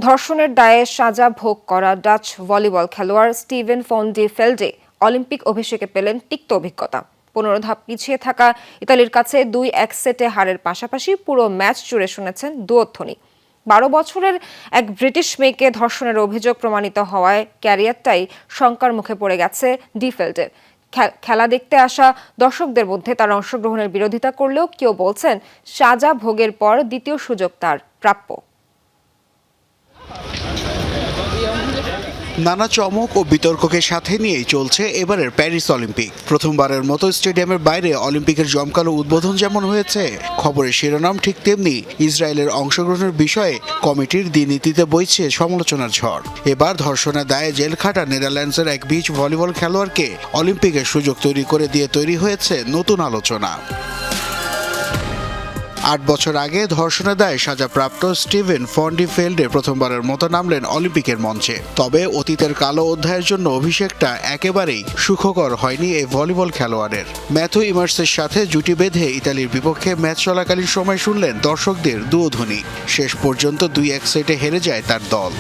ধর্ষণের দায়ে সাজা ভোগ করা ডাচ ভলিবল খেলোয়াড় স্টিভেন ফন ডি ফেল্ডে অলিম্পিক অভিষেকে পেলেন তিক্ত অভিজ্ঞতা। 15 ধাপ পিছিয়ে থাকা ইতালির কাছে 2-1 সেটে হারের পাশাপাশি পুরো ম্যাচ জুড়ে শুনেছেন দুয়ধ্বনি। 12 বছরের এক ব্রিটিশ মেয়েকে ধর্ষণের অভিযোগ প্রমাণিত হওয়ায় ক্যারিয়ারটাই শঙ্কার মুখে পড়ে গেছে ডি ফেল্ডের। খেলা দেখতে আসা দর্শকদের মধ্যে তার অংশগ্রহণের বিরোধিতা করলেও কেউ বলছেন সাজা ভোগের পর দ্বিতীয় সুযোগ তার প্রাপ্য। নানা চমক ও বিতর্ককে সাথে নিয়েই চলছে এবারের প্যারিস অলিম্পিক। প্রথমবারের মতো স্টেডিয়ামের বাইরে অলিম্পিকের জমকালো উদ্বোধন যেমন হয়েছে, খবরের শিরোনাম ঠিক তেমনি ইসরায়েলের অংশগ্রহণের বিষয়ে কমিটির দ্বিনীতিতে বইছে সমালোচনার ঝড়। এবার ধর্ষণের দায়ে জেল খাটা নেদারল্যান্ডসের এক বিচ ভলিবল খেলোয়াড়কে অলিম্পিকের সুযোগ তৈরি করে দিয়ে তৈরি হয়েছে নতুন আলোচনা। 8 বছর আগে ধর্ষণের দায়ে সাজাপ্রাপ্ত স্টিভেন ফন ডি ফেল্ডে প্রথমবারের মতো নামলেন অলিম্পিকের মঞ্চে। তবে অতীতের কালো অধ্যায়ের জন্য অভিষেকটা একেবারেই সুখকর হয়নি এই ভলিবল খেলোয়াড়ের। ম্যাথু ইমার্সের সাথে জুটি বেঁধে ইতালির বিপক্ষে ম্যাচ চলাকালীন সময় শুনলেন দর্শকদের দুয়ধ্বনি। শেষ পর্যন্ত 2-1 সেটে হেরে যায় তার দল।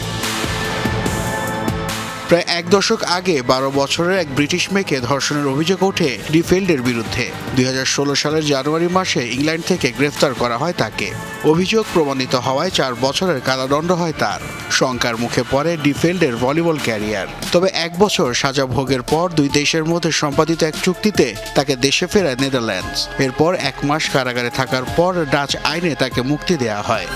প্রায় 1 দশক আগে 12 বছরের এক ব্রিটিশ মেয়েকে ধর্ষণের অভিযোগ ওঠে ডি ফেল্ডের বিরুদ্ধে। 2016 সালের জানুয়ারি মাসে ইংল্যান্ড থেকে গ্রেফতার করা হয় তাকে। অভিযোগ প্রমাণিত হওয়ায় 4 বছরের কারাদণ্ড হয় তার। শঙ্কার মুখে পড়ে ডি ফেল্ডের ভলিবল ক্যারিয়ার। তবে 1 বছর সাজা ভোগের পর দুই দেশের মধ্যে সম্পাদিত এক চুক্তিতে তাকে দেশে ফেরায় নেদারল্যান্ডস। এরপর 1 মাস কারাগারে থাকার পর ডাচ আইনে তাকে মুক্তি দেয়া হয়।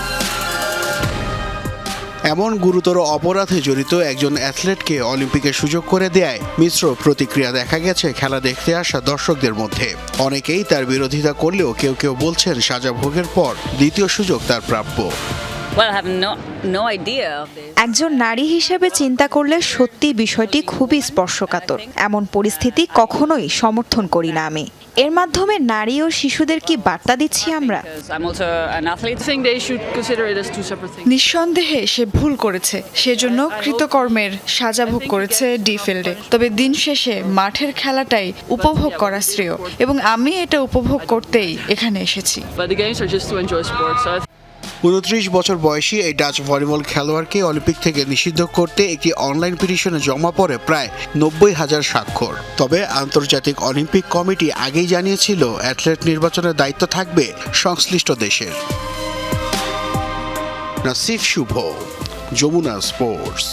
এমন গুরুতর অপরাধে জড়িত একজন অ্যাথলেটকে অলিম্পিকের সুযোগ করে দেয় মিশ্র প্রতিক্রিয়া দেখা গেছে খেলা দেখতে আসা দর্শকদের মধ্যে। অনেকেই তার বিরোধিতা করলেও কেউ কেউ বলছেন সাজা ভোগের পর দ্বিতীয় সুযোগ তার প্রাপ্য। একজন নারী হিসেবে চিন্তা করলে সত্যি বিষয়টি খুবই স্পর্শকাতর। এমন পরিস্থিতি কখনোই সমর্থন করি না আমি। এর মাধ্যমে নারী ও শিশুদের কি বার্তা দিচ্ছি আমরা? নিঃসন্দেহে সে ভুল করেছে, সেজন্য কৃতকর্মের সাজা ভোগ করেছে ডি ফেল্ডে। তবে দিন শেষে মাঠের খেলাটাই উপভোগ করা শ্রেয় এবং আমি এটা উপভোগ করতেই এখানে এসেছি। 29 বছর বয়সী এই ডাচ ভলিবল খেলোয়াড়কে অলিম্পিক থেকে নিষিদ্ধ করতে একটি অনলাইন পিটিশনে জমা পড়ে প্রায় 90,000 স্বাক্ষর। তবে আন্তর্জাতিক অলিম্পিক কমিটি আগেই জানিয়েছিল অ্যাথলেট নির্বাচনের দায়িত্ব থাকবে সংশ্লিষ্ট দেশের। নাসিফ শুভ, যমুনা স্পোর্টস।